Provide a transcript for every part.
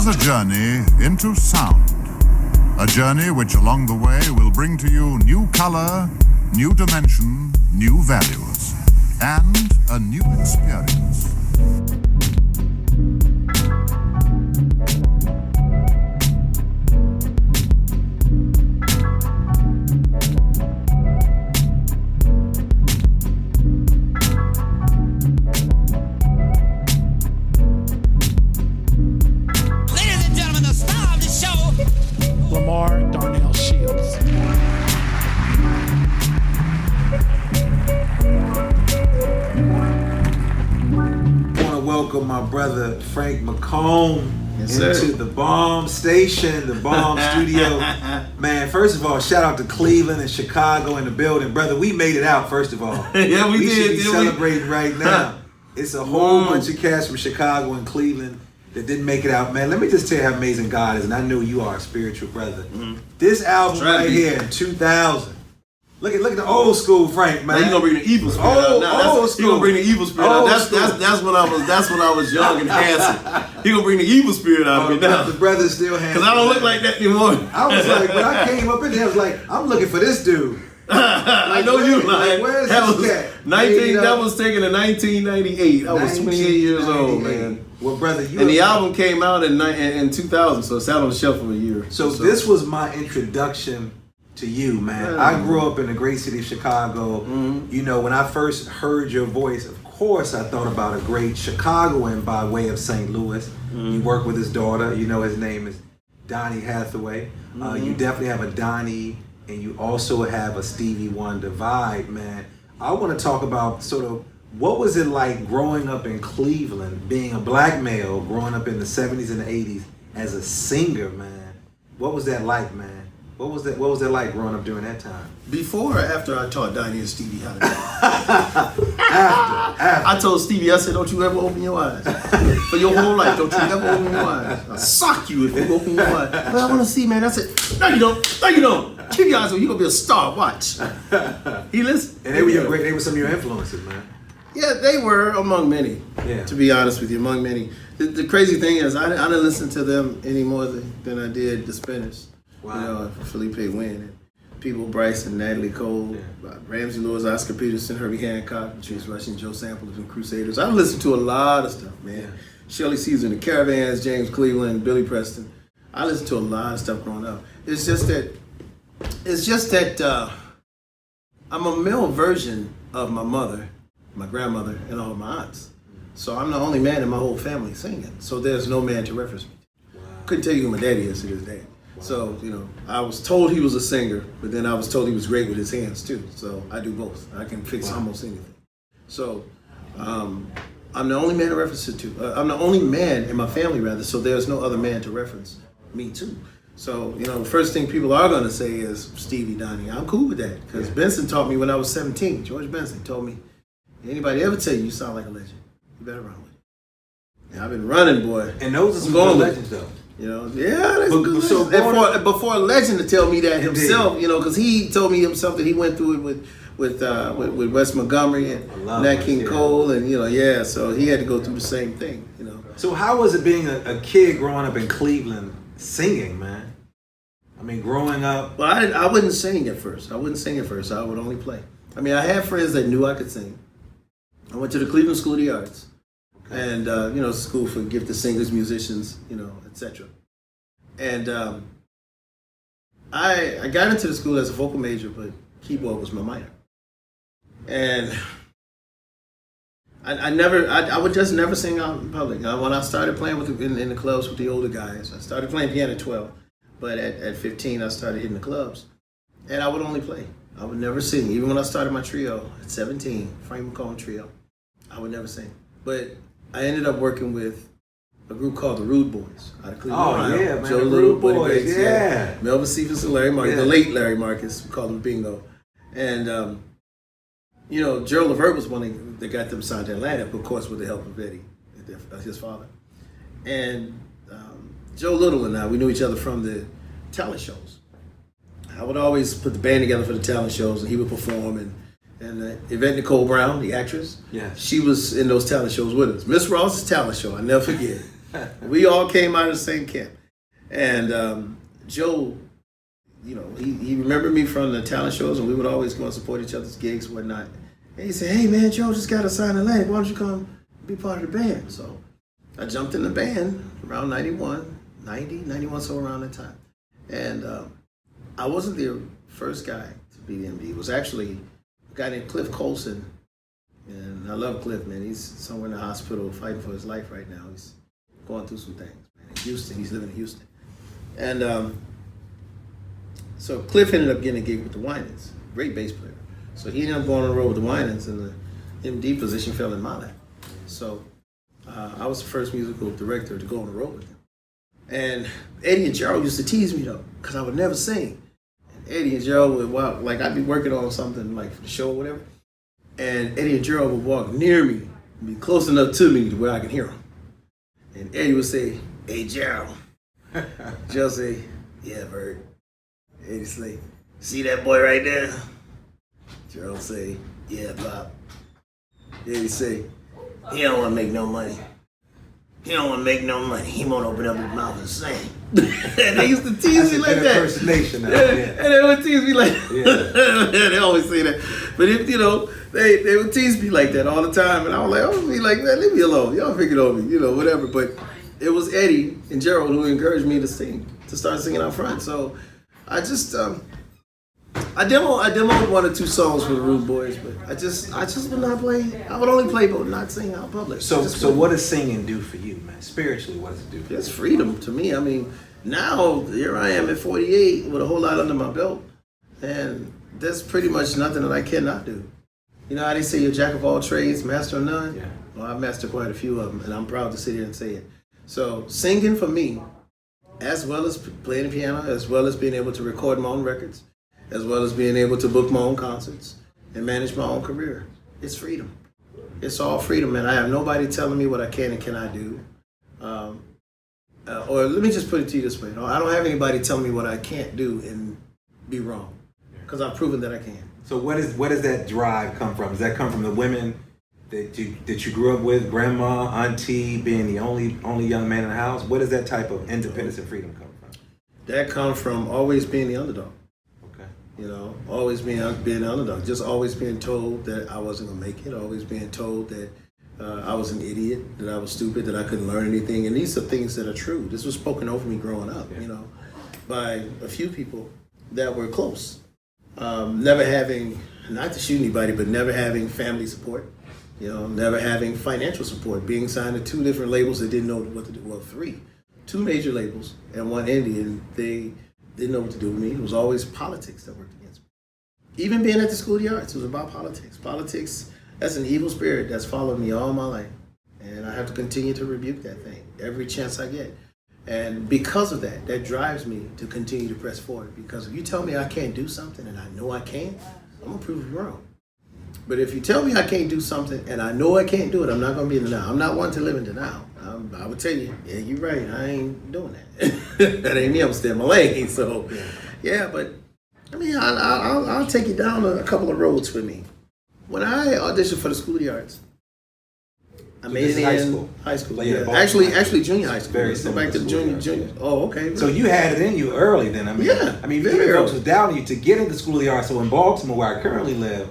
is a journey into sound. A journey which along the way will bring to you new color, new dimension, new values, and a new experience. LaMarr, Darnell Shields. I want to welcome my brother Frank McComb Yes, into the Bomb Station, the Bomb Studio. Man, first of all, shout out to Cleveland and Chicago in the building. Brother, we made it out, first of all. Yeah, we did. Should be didn't celebrating right now. It's a whole bunch of cats from Chicago and Cleveland that didn't make it out. Man, let me just tell you how amazing God is, and I know you are a spiritual brother. This album right here in 2000. Look at the old school Frank, man. Now you gonna bring the evil spirit out. Now old school. You gonna bring the evil spirit out. That's when I was young and handsome. He gonna bring the evil spirit out of me now. The brother's still handsome. Cause I don't look like that anymore. I was like, when I came up in there, I was like, I'm looking for this dude. I know you like. Where's That this was cat? 19. That was taken in 1998. I was 28 years old, man. Well, brother, you. And the album came out in 2000, so it sat on the shelf for a year. So this was my introduction to you, man. I grew up in the great city of Chicago. You know, when I first heard your voice, of course, I thought about a great Chicagoan by way of St. Louis. You work with his daughter. You know, his name is Donnie Hathaway. You definitely have a Donnie, and you also have a Stevie Wonder vibe, man. I want to talk about sort of what was it like growing up in Cleveland, being a black male, growing up in the 70s and the 80s as a singer, man. What was that like, man? What was that like growing up during that time? Before or after I taught Donnie and Stevie how to do it? After. I told Stevie, I said, don't you ever open your eyes. For your whole life, don't you ever open your eyes. I'll sock you if you open your eyes. But I want to see, man. I said, no, you don't. No, you don't. Keep your eyes open. You're going to be a star. Watch. He listened. And they were some of your influences, man. Yeah, they were among many. Yeah. To be honest with you, among many. The crazy thing is, I didn't listen to them any more than I did the Spinners. Wow. You know, Felipe Wynn, and People Bryson, Natalie Cole, Ramsey Lewis, Oscar Peterson, Herbie Hancock, Patrice Rushing, Joe Sample and Crusaders. I listened to a lot of stuff, man. Yeah. Shirley Caesar and the Caravans, James Cleveland, Billy Preston. I listened to a lot of stuff growing up. It's just that I'm a male version of my mother, my grandmother, and all of my aunts. So I'm the only man in my whole family singing. So there's no man to reference me to. Wow. Couldn't tell you who my daddy is to this day. Wow. So, you know, I was told he was a singer, but then I was told he was great with his hands too. So I do both. I can fix almost anything. So I'm the only man to reference it to. I'm the only man in my family, rather, so there's no other man to reference me to. So, you know, the first thing people are going to say is Stevie, Donnie. I'm cool with that because Benson taught me when I was 17. George Benson told me, anybody ever tell you sound like a legend, you better run with it. And I've been running, boy. And those are some good legends, though. You know, yeah, that's good. So before a legend to tell me that himself, you know, because he told me himself that he went through it with Wes Montgomery and Nat King Cole, and so he had to go through the same thing, you know. So how was it being a kid growing up in Cleveland singing, man? I mean, growing up. Well, I wouldn't sing at first. I would only play. I mean, I had friends that knew I could sing. I went to the Cleveland School of the Arts. And, you know, school for gifted singers, musicians, you know, etc. And I got into the school as a vocal major, but keyboard was my minor. And I would just never sing out in public. When I started playing in the clubs with the older guys, I started playing piano at 12, but at 15 I started hitting the clubs. And I would only play. I would never sing. Even when I started my trio at 17, Frank McComb Trio, I would never sing. But I ended up working with a group called the Rude Boys out of Cleveland. Oh, yeah, man. Joe the Little, Rude Boys, Bates, yeah. Melvin Cephas and Larry Marcus, the late Larry Marcus, we called him Bingo. And, you know, Gerald Levert was one that got them signed to Atlanta, of course, with the help of Eddie, his father. And Joe Little and I, we knew each other from the talent shows. I would always put the band together for the talent shows, and he would perform, and Yvette Nicole Brown, the actress, she was in those talent shows with us. Miss Ross's talent show, I never forget. We all came out of the same camp. And Joe, you know, he remembered me from the talent shows, and we would always go and support each other's gigs and whatnot. And he said, hey man, Joe just got a sign in Atlantic. Why don't you come be part of the band? So I jumped in the band around 91, so around that time. And I wasn't the first guy to be the MD. It was actually a guy named Cliff Colson. And I love Cliff, man. He's somewhere in the hospital fighting for his life right now. He's going through some things, man. In Houston, he's living in Houston. And so Cliff ended up getting a gig with the Winans, great bass player. So he ended up going on the road with the Winans, and the MD position fell in my lap. So I was the first musical director to go on the road with him. And Eddie and Gerald used to tease me though, because I would never sing. And Eddie and Gerald would walk, like I'd be working on something like for the show or whatever, and Eddie and Gerald would walk near me, be close enough to me to where I could hear them. And Eddie would say, hey Gerald. Gerald say, yeah, Bert. Eddie say, see that boy right there? Gerald say, yeah, Bob. Eddie say, he don't want to make no money. He don't want to make no money. He won't open up his mouth and sing. And they used to tease me like that. Impersonation. And they would tease me like that. They always say that. But if, you know, they would tease me like that all the time. And I was like, I would be like, man, leave me alone. Y'all pick it on me, you know, whatever. But it was Eddie and Gerald who encouraged me to sing, to start singing out front. So I just, I demoed 1 or 2 songs for the Rude Boys, but I just would not play. I would only play, but not sing out public. So what does singing do for you, man? Spiritually, what does it do for you? It's freedom to me. I mean, now here I am at 48 with a whole lot under my belt, and there's pretty much nothing that I cannot do. You know how they say you're jack of all trades, master of none? Yeah. Well, I've mastered quite a few of them, and I'm proud to sit here and say it. So singing for me, as well as playing the piano, as well as being able to record my own records, as well as being able to book my own concerts and manage my own career, it's freedom. It's all freedom, man. I have nobody telling me what I can and cannot do. Or let me just put it to you this way. I don't have anybody telling me what I can't do and be wrong, because I've proven that I can. So where does that drive come from? Does that come from the women that you grew up with, grandma, auntie, being the only young man in the house? Where does that type of independence and freedom come from? That comes from always being the underdog. Okay. You know, always being the underdog. Just always being told that I wasn't gonna make it. Always being told that I was an idiot, that I was stupid, that I couldn't learn anything. And these are things that are true. This was spoken over me growing up, you know, by a few people that were close. Never having, not to shoot anybody, but never having family support. You know, never having financial support, being signed to 2 different labels that didn't know what to do. Well, 3. 2 major labels and 1 indie, and they didn't know what to do with me. It was always politics that worked against me. Even being at the School of the Arts, it was about politics. Politics, that's an evil spirit that's followed me all my life. And I have to continue to rebuke that thing every chance I get. And because of that, that drives me to continue to press forward. Because if you tell me I can't do something and I know I can, I'm gonna prove you wrong. But if you tell me I can't do something and I know I can't do it, I'm not going to be in denial. I'm not one to live in denial. I would tell you, yeah, you're right. I ain't doing that. That ain't me. I'm staying in my lane. So, yeah, but I mean, I'll take you down a couple of roads for me. When I auditioned for the School of the Arts, I made it in high school. Yeah. Actually, junior high school. Very Go back to the junior. Oh, okay. So you had it in you early then. I mean, yeah. I mean, even folks was doubting you to get into School of the Arts. So in Baltimore, where I currently live,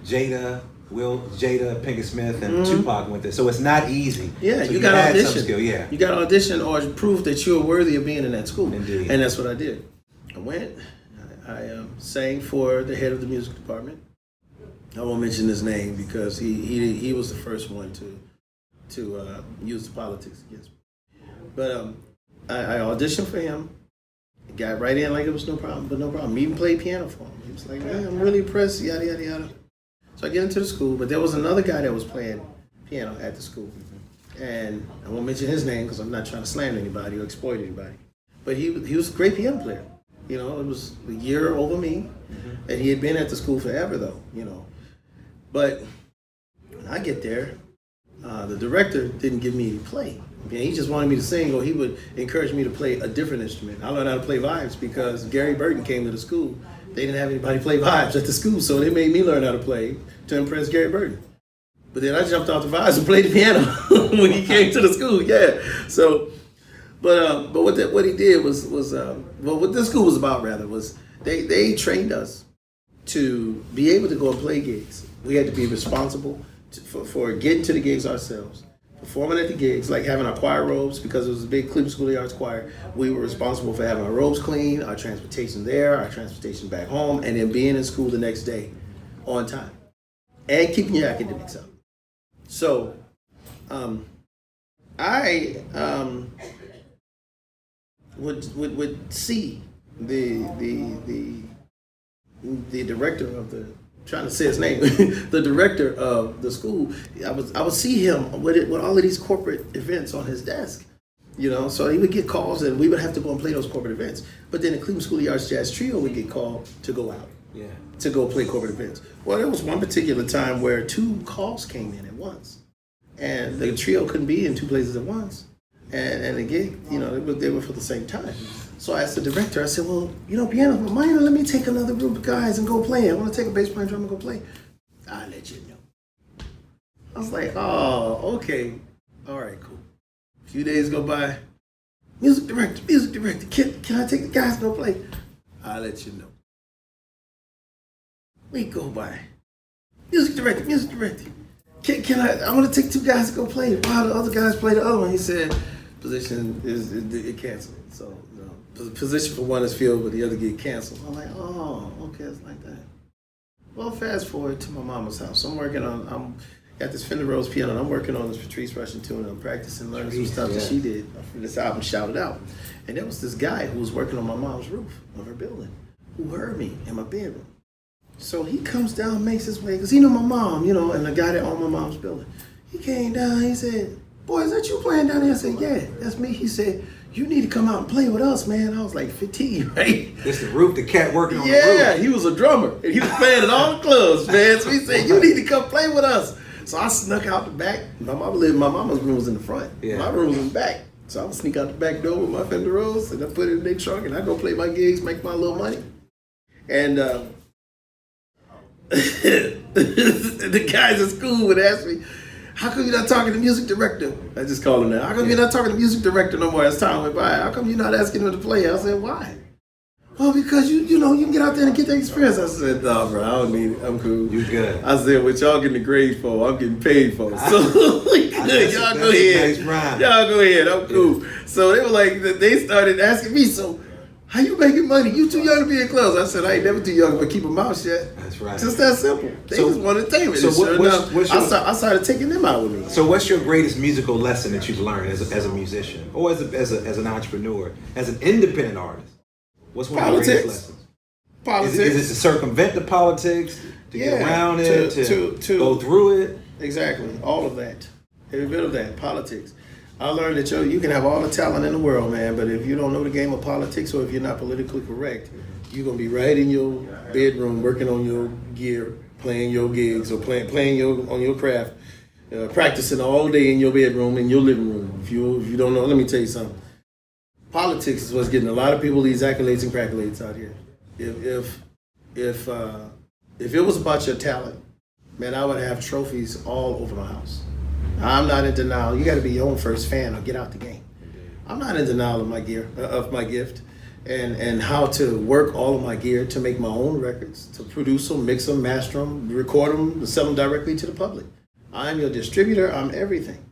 Jada, Pinkett Smith, and Tupac went there. So it's not easy. Yeah, so you got to audition. Some skill, yeah. You got to audition or prove that you're worthy of being in that school. Indeed. And that's what I did. I went. I sang for the head of the music department. I won't mention his name because he was the first one to use the politics against me. But I auditioned for him, got right in like it was no problem. Even played piano for him. He was like, man, I'm really impressed, yada, yada, yada. So I get into the school, but there was another guy that was playing piano at the school. And I won't mention his name because I'm not trying to slam anybody or exploit anybody. But he was a great piano player. You know, it was a year over me, and he had been at the school forever though, you know. But when I get there, the director didn't give me any play. He just wanted me to sing, or he would encourage me to play a different instrument. I learned how to play vibes because Gary Burton came to the school. They didn't have anybody play vibes at the school, so they made me learn how to play to impress Gary Burton. But then I jumped off the vibes and played the piano. when he came to the school. Yeah. So, but what he did was what this school was about rather was they trained us to be able to go and play gigs. We had to be responsible for getting to the gigs ourselves, performing at the gigs, like having our choir robes, because it was a big Cleveland School of the Arts choir. We were responsible for having our robes clean, our transportation there, our transportation back home, and then being in school the next day on time and keeping your academics up. So I would see the director of the, trying to say his name, the director of the school. I would see him with all of these corporate events on his desk, So he would get calls, and we would have to go and play those corporate events. But then the Cleveland School of the Arts Jazz Trio would get called to go out, to go play corporate events. Well, there was one particular time where 2 calls came in at once, and the trio couldn't be in 2 places at once, and the gig, they were for the same time. So I asked the director, I said, well, piano's my minor, let me take another group of guys and go play. I want to take a bass player and drum and go play. I'll let you know. I was like, oh, okay. All right, cool. A few days go by. Music director, can I take the guys and go play? I'll let you know. Week go by. Music director. Can I want to take 2 guys to go play. While the other guys play the other one. He said, position is canceled. So, the position for one is filled, but the other get canceled. I'm like, oh, okay, it's like that. Well, fast forward to my mama's house. I'm got this Fender Rose piano, and I'm working on this Patrice Russian tune, and I'm practicing, learning some stuff that she did from this album, Shout It Out. And there was this guy who was working on my mom's roof of her building, who heard me in my bedroom. So he comes down, makes his way, because he knew my mom, and the guy that owned my mom's building. He came down, he said, boy, is that you playing down there? I said, yeah, that's me. He said, you need to come out and play with us, man. I was like 15, right? It's the roof, the cat working on the roof. Yeah, he was a drummer, and he was playing in all the clubs, man. So he said, you need to come play with us. So I snuck out the back. My mama's room was in the front. Yeah. My room was in the back. So I would sneak out the back door with my Fender Rose, and I put it in the trunk, and I go play my gigs, make my little money. And the guys at school would ask me, how come you're not talking to the music director? I just call him now. How come you're not talking to the music director no more as time went by? How come you're not asking him to play? I said, why? Well, because you can get out there and get that experience. I said, no, bro, I don't need it. I'm cool. You good. I said, what y'all getting the grade for, I'm getting paid for. So y'all go ahead. Y'all go ahead. I'm cool. Yeah. So they were like, they started asking me, so how you making money? You too young to be in clubs. I said, I ain't never too young, but keep a mouth shut. That's right. Just that simple. They just want entertainment. So I started taking them out with me. So what's your greatest musical lesson that you've learned as a musician, or as an entrepreneur, as an independent artist? What's one of your greatest lessons? Politics. Is it to circumvent the politics, to get around it, to go through it? Exactly. All of that. Every bit of that. Politics. I learned that you can have all the talent in the world, man, but if you don't know the game of politics, or if you're not politically correct, you're going to be right in your bedroom working on your gear, playing your gigs, or playing on your craft, practicing all day in your bedroom, in your living room. If you don't know, let me tell you something. Politics is what's getting a lot of people these accolades and cracklades out here. If it was about your talent, man, I would have trophies all over my house. I'm not in denial. You got to be your own first fan or get out the game. I'm not in denial of my gift, and how to work all of my gear to make my own records, to produce them, mix them, master them, record them, to sell them directly to the public. I'm your distributor. I'm everything.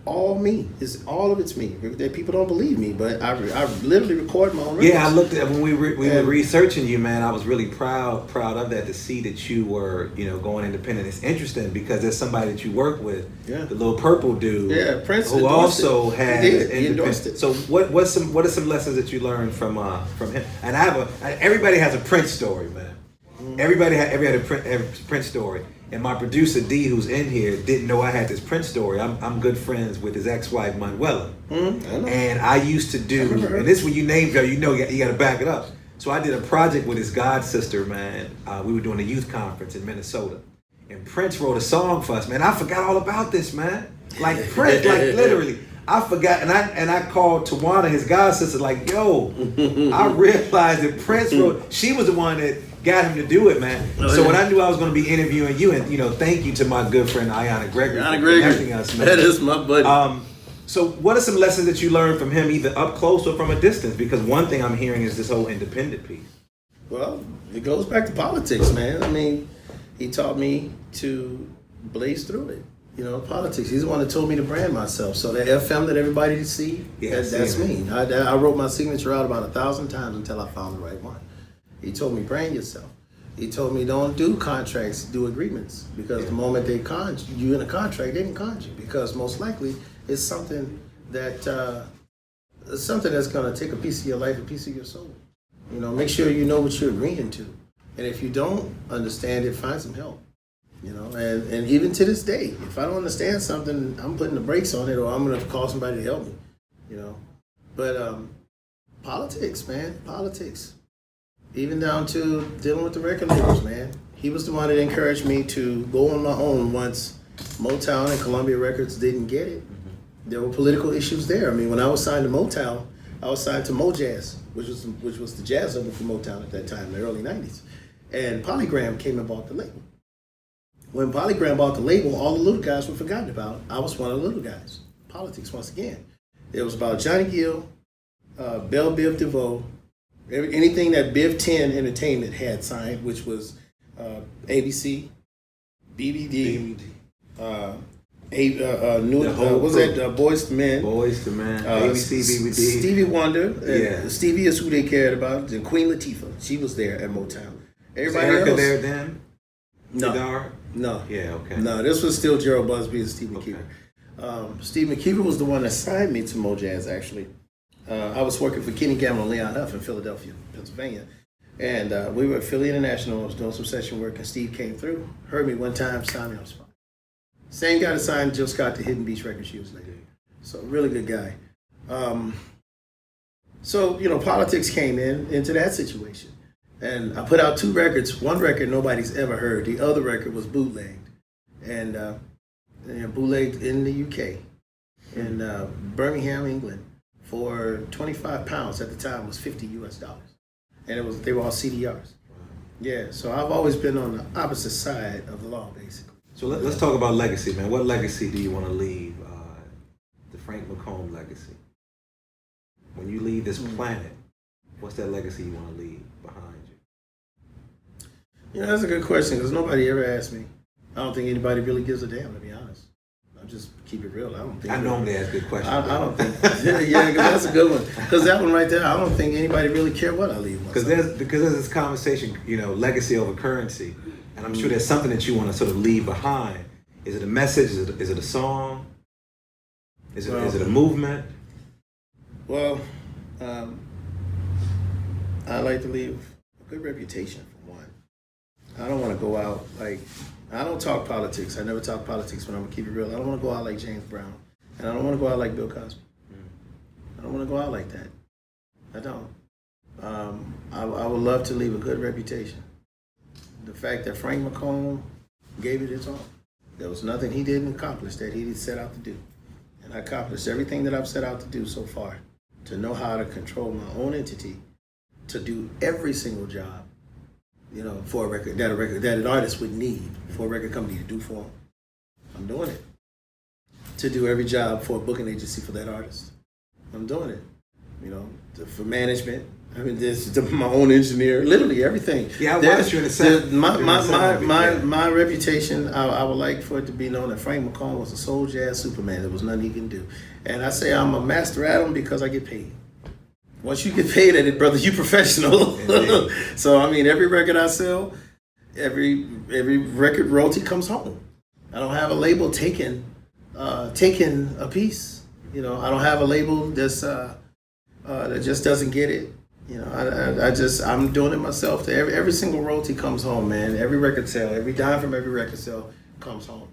All me. All of it's me. People don't believe me, but I literally record my own records. Yeah, I looked at when we were researching you, man. I was really proud of that, to see that you were going independent. It's interesting because there's somebody that you work with, the little purple dude, Prince, who also had he endorsed it. So what are some lessons that you learned from him? And everybody has a Prince story, man. Mm-hmm. Everybody had a Prince story. And my producer D, who's in here, didn't know I had this Prince story. I'm good friends with his ex-wife Manuela, and I used to do. And this when you name her, you got to back it up. So I did a project with his god sister, man. We were doing a youth conference in Minnesota, and Prince wrote a song for us, man. I forgot all about this, man. Like Prince, like literally. I forgot, and I called Tawana, his god sister, like, yo, I realized that Prince wrote. She was the one that got him to do it, man. So when I knew I was going to be interviewing you, and thank you to my good friend Ayanna Gregory for connecting us, man. That is my buddy. So what are some lessons that you learned from him, either up close or from a distance? Because one thing I'm hearing is this whole independent piece. Well, it goes back to politics, man. I mean, he taught me to blaze through it. Politics. He's the one that told me to brand myself. So that FM that everybody see, that's me. I wrote my signature out about 1,000 times until I found the right one. He told me brand yourself. He told me don't do contracts, do agreements. Because the moment they you in a contract, they can con you. Because most likely it's something that's going to take a piece of your life, a piece of your soul. Make sure you know what you're agreeing to. And if you don't understand it, find some help. And even to this day, if I don't understand something, I'm putting the brakes on it, or I'm going to call somebody to help me. But politics, man, politics. Even down to dealing with the record labels, man. He was the one that encouraged me to go on my own once Motown and Columbia Records didn't get it. There were political issues there. I mean, when I was signed to Motown, I was signed to Mojazz, which was the jazz label for Motown at that time, in the early 90s. And Polygram came and bought the label. When Polygram bought the label, all the little guys were forgotten about. I was one of the little guys. Politics, once again. It was about Johnny Gill, Belle Biv DeVoe, anything that Biv 10 Entertainment had signed, which was ABC, BBD, Boyz II Men. Boyz II Men, ABC, BBD. Stevie Wonder. Stevie is who they cared about. And Queen Latifah, she was there at Motown. Everybody was Erica else there then? No. No. Yeah, okay. No, this was still Gerald Busby and Steve McKeever. Steve McKeever was the one that signed me to Mojazz, actually. I was working for Kenny Gamble and Leon Huff in Philadelphia, Pennsylvania. And we were at Philly International. I was doing some session work, and Steve came through, heard me one time, signed me on the spot. Same guy that signed Jill Scott to Hidden Beach Records years later. So, really good guy. Politics came into that situation. And I put out 2 records. One record nobody's ever heard. The other record was bootlegged. And bootlegged in the UK, in Birmingham, England, for 25 pounds at the time was $50 US. And they were all CDRs. Yeah, so I've always been on the opposite side of the law, basically. So let's talk about legacy, man. What legacy do you want to leave, the Frank McComb legacy? When you leave this planet, what's that legacy you want to leave behind you? That's a good question, because nobody ever asked me. I don't think anybody really gives a damn, to be honest. I'll just keep it real. I normally ask good questions. I don't think. Yeah, that's a good one. Because that one right there, I don't think anybody really care what I leave. Because there's this conversation, legacy over currency, and I'm sure there's something that you want to sort of leave behind. Is it a message? Is it a song? Is it a movement? Well, I like to leave a good reputation, for one. I don't want to go out I don't talk politics. I never talk politics when I'm going to keep it real. I don't want to go out like James Brown. And I don't want to go out like Bill Cosby. I don't want to go out like that. I don't. I would love to leave a good reputation. The fact that Frank McComb gave it his all. There was nothing he didn't accomplish that he set out to do. And I accomplished everything that I've set out to do so far. To know how to control my own entity. To do every single job. For a record that an artist would need for a record company to do for him. I'm doing it. To do every job for a booking agency for that artist. I'm doing it. For management. I mean, there's my own engineer. Literally everything. Yeah, I watched you in the set. My reputation, I would like for it to be known that Frank McComb was a soul jazz Superman. There was nothing he can do. And I say I'm a master at them because I get paid. Once you get paid at it, brother, you professional. So, every record I sell, every record royalty comes home. I don't have a label taking a piece. I don't have a label that's that just doesn't get it. I'm doing it myself. Every single royalty comes home, man. Every record sale, every dime from every record sale comes home.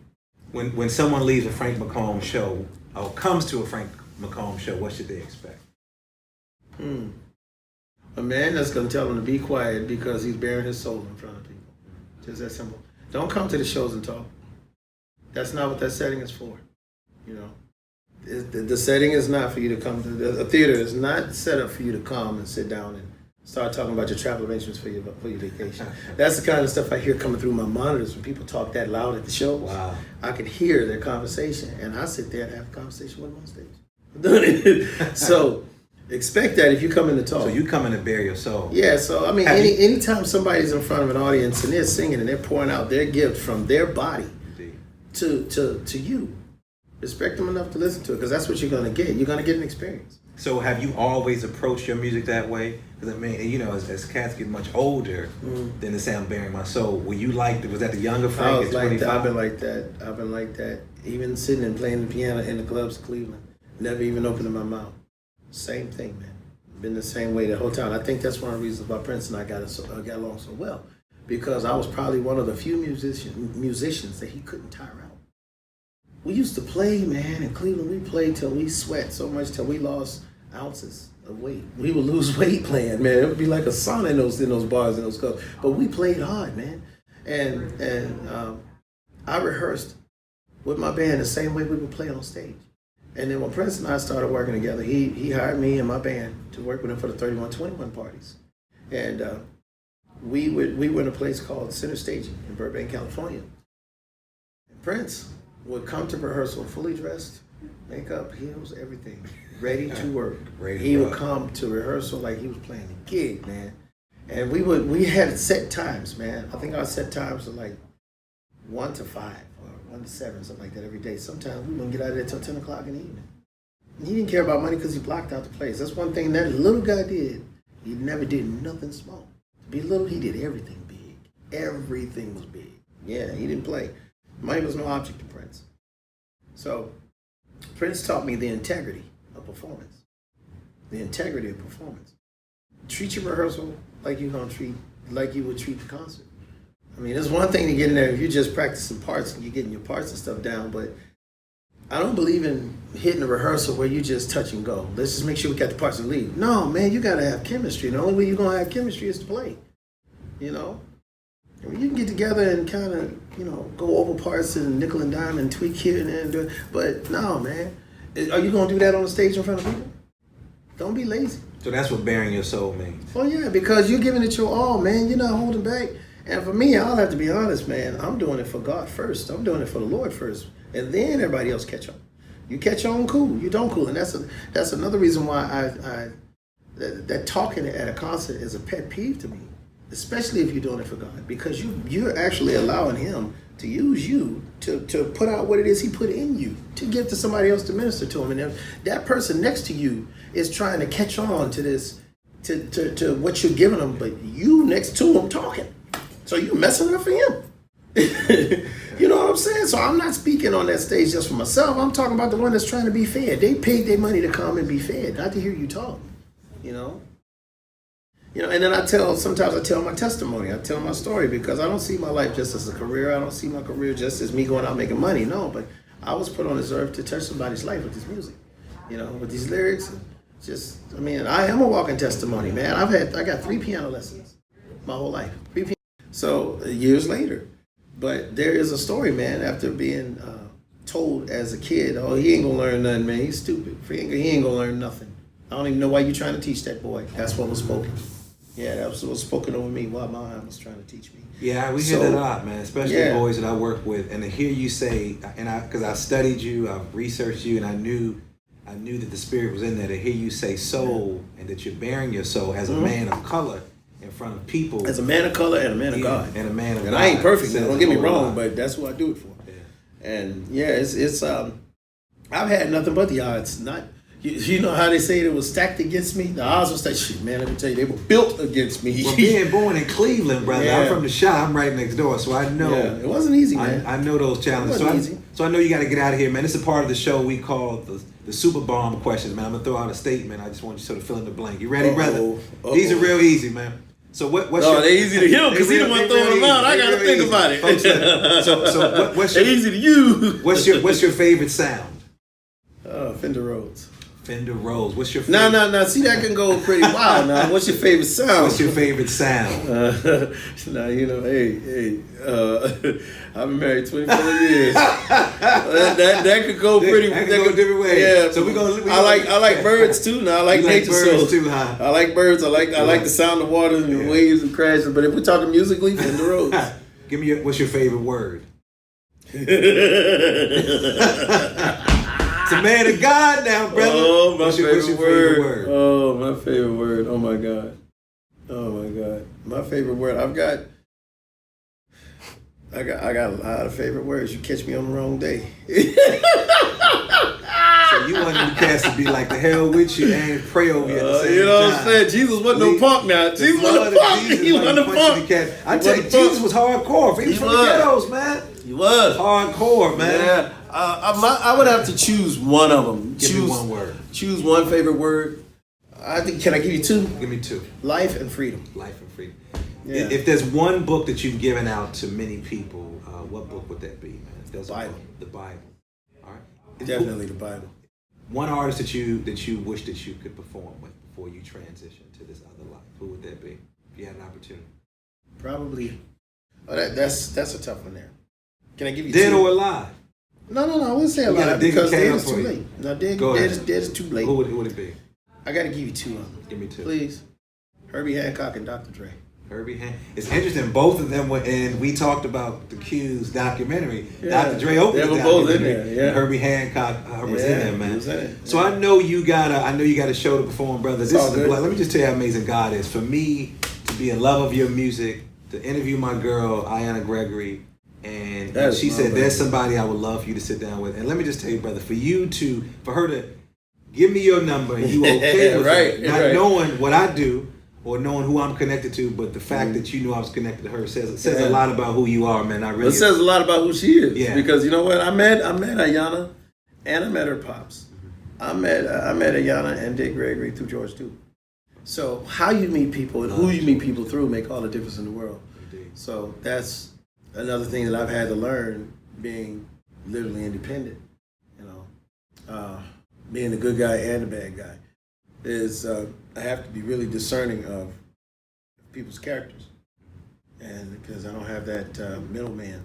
When someone leaves a Frank McComb show or comes to a Frank McComb show, what should they expect? A man that's going to tell him to be quiet because he's bearing his soul in front of people. Just that simple. Don't come to the shows and talk. That's not what that setting is for. The setting is not for you to come to. A theater is not set up for you to come and sit down Start talking about your travel arrangements for your vacation. That's the kind of stuff I hear coming through my monitors when people talk that loud at the show. Wow. I can hear their conversation, and I sit there and have a conversation with them on stage. So expect that if you come in to talk. So you come in to bare your soul. Yeah, so I mean, anytime somebody's in front of an audience and they're singing and they're pouring out their gift from their body to you, respect them enough to listen to it, because that's what you're going to get. You're going to get an experience. So have you always approached your music that way? Because I mean, you know, as cats get much older, then the sound bearing my soul. Were you like, was that the younger Frank? I was like that. I've been like that. Even sitting and playing the piano in the clubs of Cleveland, never even opening my mouth. Same thing, man. Been the same way the whole time. I think that's one of the reasons why Prince and I got along so well, because I was probably one of the few musicians that he couldn't tire out. We used to play, man, in Cleveland. We played till we sweat so much till we lost ounces of weight. We would lose weight playing, man. It would be like a sauna in those bars, in those clubs. But we played hard, man. And I rehearsed with my band the same way we would play on stage. And then when Prince and I started working together, he hired me and my band to work with him for the 3121 parties. And we were in a place called Center Staging in Burbank, California. And Prince would come to rehearsal fully dressed, makeup, heels, everything, ready to work. He would come to rehearsal like he was playing a gig, man. And we had set times, man. I think our set times were like 1 to 5 or 1 to 7, something like that every day. Sometimes we wouldn't get out of there till 10 o'clock in the evening. And he didn't care about money because he blocked out the place. That's one thing that little guy did. He never did nothing small. To be little, he did everything big. Everything was big. Yeah, he didn't play. Money was no object to Prince. So Prince taught me the integrity of performance. The integrity of performance. Treat your rehearsal like you would treat the concert. I mean, it's one thing to get in there if you're just practicing parts and you're getting your parts and stuff down, but I don't believe in hitting a rehearsal where you just touch and go. Let's just make sure we got the parts and leave. No, man, you got to have chemistry. The only way you're going to have chemistry is to play, you know? I mean, you can get together and kind of, you know, go over parts and nickel and dime and tweak here and there, and do it. But no, man. Are you going to do that on the stage in front of people? Don't be lazy. So that's what bearing your soul means. Oh, yeah, because you're giving it your all, man. You're not holding back. And for me, I'll have to be honest, man. I'm doing it for God first. I'm doing it for the Lord first. And then everybody else catch on. You catch on, cool. You don't, cool. And that's another reason why that talking at a concert is a pet peeve to me. Especially if you're doing it for God, because you're actually allowing him to use you to put out what it is he put in you to give to somebody else to minister to him. And if that person next to you is trying to catch on to this, to what you're giving them, but you next to him talking. So you're messing it up for him. You know what I'm saying? So I'm not speaking on that stage just for myself. I'm talking about the one that's trying to be fed. They paid their money to come and be fed, not to hear you talk, you know? And then sometimes I tell my testimony. I tell my story because I don't see my life just as a career. I don't see my career just as me going out making money. No, but I was put on this earth to touch somebody's life with this music, with these lyrics. And I am a walking testimony, man. I got 3 piano lessons my whole life. 3 piano. So years later, but there is a story, man, after being told as a kid, oh, he ain't gonna learn nothing, man. He's stupid. He ain't gonna learn nothing. I don't even know why you're trying to teach that boy. That's what was spoken. Yeah, that was what was spoken over me while my mom was trying to teach me. Yeah, we hear that a lot, man, especially boys that I work with. And to hear you say, because I studied you, I've researched you, and I knew that the spirit was in there. To hear you say soul and that you're bearing your soul as a man of color in front of people. As a man of color and a man of God. And a man of God. And I ain't perfect, man. Don't get me wrong, but that's what I do it for. Yeah. And it's I've had nothing but the odds. Not. You know how they say it was stacked against me? The odds were stacked. Shit, man, let me tell you, they were built against me. Well, being born in Cleveland, brother, I'm from the Chi. I'm right next door, so I know. Yeah, it wasn't easy, man. I know those challenges. It wasn't easy. So I know you got to get out of here, man. This is a part of the show we call the Super Bomb questions, man. I'm going to throw out a statement. I just want you to sort of fill in the blank. You ready, brother? These are real easy, man. So what's your... they're easy to him because he's the one throwing them out. I got to think about it. Folks, what's they're easy to use. What's your favorite sound? Fender Rhodes. Fender Rhodes. What's your favorite? No. See, that can go pretty wild. Now, what's your favorite sound? What's your favorite sound? Now, I've been married 24 years. that could go pretty. That could go different ways. Yeah. So we I like birds too. Now I like you nature. like birds too, huh? I like birds. I like the sound of water and the waves and crashes. But if we're talking musically, Fender Rhodes. Give me what's your favorite word? It's a man of God now, brother. Oh, what's your favorite word? Oh, my favorite word. Oh my God. My favorite word. I got a lot of favorite words. You catch me on the wrong day. So you want the cats to be like the hell with you and pray over you at the same You know time. what I'm saying? Jesus wasn't no punk now. Jesus wasn't a punk. He wasn't a punk. I tell you, Jesus was hardcore. He was from the ghettos, man. He was. Hardcore, man. Yeah. I would have to choose one of them. Give me one word. Choose one favorite word. Can I give you two? Give me two. Life and freedom. Life and freedom. Yeah. If there's one book that you've given out to many people, what book would that be, man? If there's a Bible. book, the Bible. All right. Definitely the Bible. One artist that you wish that you could perform with before you transition to this other life, who would that be? If you had an opportunity. Probably. Oh, that's a tough one there. Can I give you Dead two? or alive? No. I wouldn't say You gotta alive dig because the dead can is for too you. late. No, dead is too late. Who would it be? I got to give you two of them. Give me two. Please. Herbie Hancock and Dr. Dre. Herbie Hancock. It's interesting. Both of them were, and we talked about the Q's documentary. Yeah. Dr. Dre opened They the were both in documentary, there. Yeah. and Herbie Hancock was in there, man. He was in it. So I know you got a show to perform, brother. This all is good. let me just tell you how amazing God is. For me to be in love of your music, to interview my girl Ayanna Gregory, and That is she my said baby. there's somebody I would love for you to sit down with. And let me just tell you, brother, for her to give me your number and you okay with Right, it, not right. knowing what I do or knowing who I'm connected to, but the fact that you knew I was connected to her says a lot about who you are, man. I really It says a lot about who she is. Yeah. Because you know what? I met Ayanna and I met her pops. I met Ayanna and Dick Gregory through George Duke. So how you meet people and who you meet people through make all the difference in the world. Indeed. So that's another thing that I've had to learn being literally independent. You know, being the good guy and the bad guy is I have to be really discerning of people's characters, and because I don't have that middleman.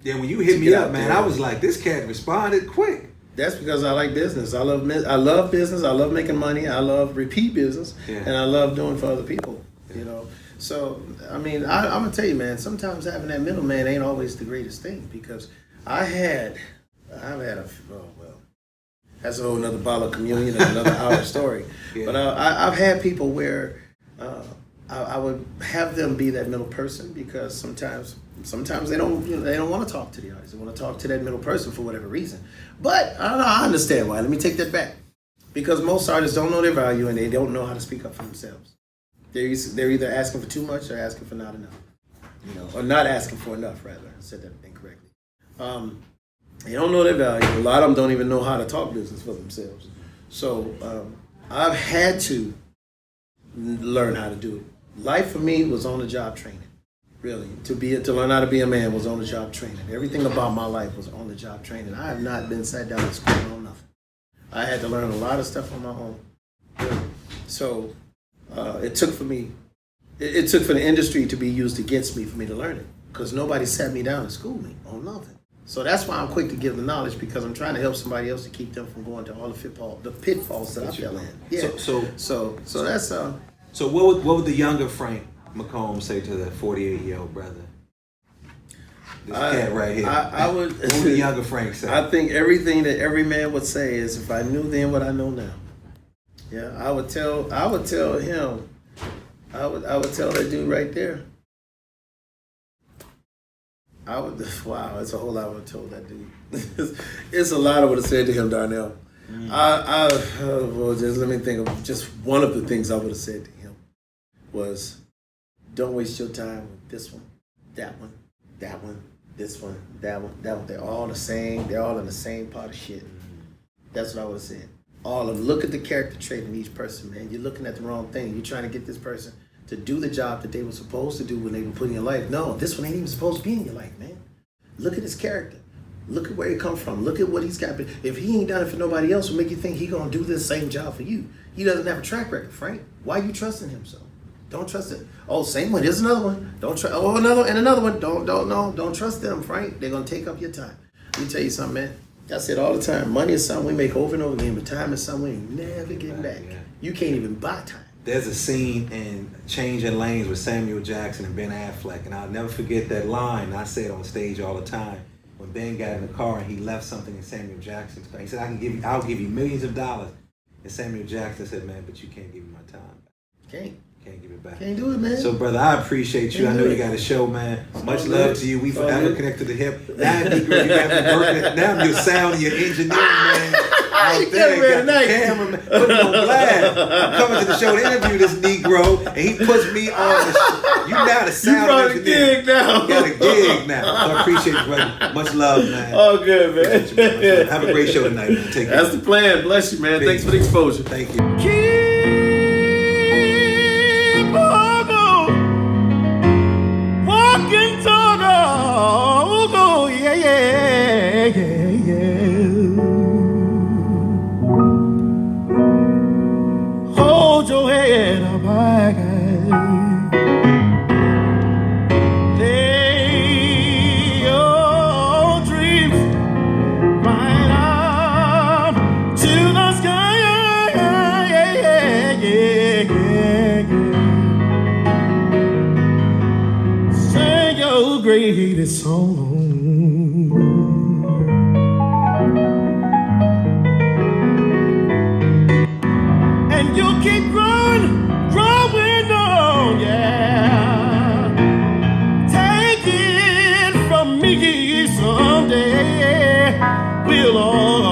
Yeah, when you hit me Yeah, up, man, yeah. I was like, this cat responded quick. That's because I like business. I love business. I love making money. I love repeat business, Yeah. and I love doing for other people. You know, so I mean, I'm gonna tell you, man. Sometimes having that middleman ain't always the greatest thing because I've had that's a whole another bottle of communion and another hour story. Yeah. But I've had people where I would have them be that middle person because sometimes they don't want to talk to the artist. They want to talk to that middle person for whatever reason. But I understand why. Let me take that back. Because most artists don't know their value and they don't know how to speak up for themselves. They're either asking for too much or asking for not enough. You know, or not asking for enough, rather. I said that incorrectly. They don't know their value. A lot of them don't even know how to talk business for themselves. So I've had to learn how to do it. Life for me was on the job training. Really, to learn how to be a man was on the job training. Everything about my life was on the job training. I have not been sat down in school on nothing. I had to learn a lot of stuff on my own. Really. So it took for me. It took for the industry to be used against me for me to learn it, because nobody sat me down and schooled me on nothing. So that's why I'm quick to give the knowledge, because I'm trying to help somebody else to keep them from going to all the pitfalls that I fell in. Yeah. So that's So what would the younger Frank McComb say to the 48-year-old brother? This cat right here. I would. What would the younger Frank say? I think everything that every man would say is, if I knew then what I know now. Yeah, I would tell him. I would tell that dude right there. Wow, it's a whole lot I would have told that dude. It's a lot I would have said to him, Darnell. Well, just let me think of just one of the things I would have said to him was, don't waste your time with this one, that one, that one, this one, that one, that one. They're all the same. They're all in the same pot of shit. That's what I would have said. All of them. Look at the character trait in each person, man. You're looking at the wrong thing. You're trying to get this person to do the job that they were supposed to do when they were put in your life. No, this one ain't even supposed to be in your life, man. Look at his character. Look at where he come from. Look at what he's got. If he ain't done it for nobody else, will make you think he gonna do this same job for you. He doesn't have a track record, Frank. Why you trusting him so? Don't trust it. Oh, same one. Here's another one. Don't trust. Oh, another one. Don't trust them, Frank. They're gonna take up your time. Let me tell you something, man. I said all the time. Money is something we make over and over again, but time is something we ain't never getting back. Yeah. You can't even buy time. There's a scene in Changing Lanes with Samuel Jackson and Ben Affleck, and I'll never forget that line. I say it on stage all the time. When Ben got in the car and he left something in Samuel Jackson's car, he said, I'll give you millions of dollars. And Samuel Jackson said, man, but you can't give me my time back. Can't give it back. Can't do it, man. So, brother, I appreciate you. I know you got a show, man. Much love to you. We forever connected to the hip. Now it'd be great. You got me working. Now your sound, your engineering, man. Out there, got the cameraman. Put him on blast. I'm coming to the show to interview this Negro, and he puts me on the show. You now the sound engineer. You got a gig now. So I appreciate you, brother. Much love, man. All good, man. You, have a great show tonight, man. Take care. That's the plan. Bless you, man. Thanks for the exposure. Thank you. Walking toward yeah. Hold your head up high. Lay your dreams right up to the sky. Sing your greatest song. And you keep growing on, yeah. Take it from me someday. We'll all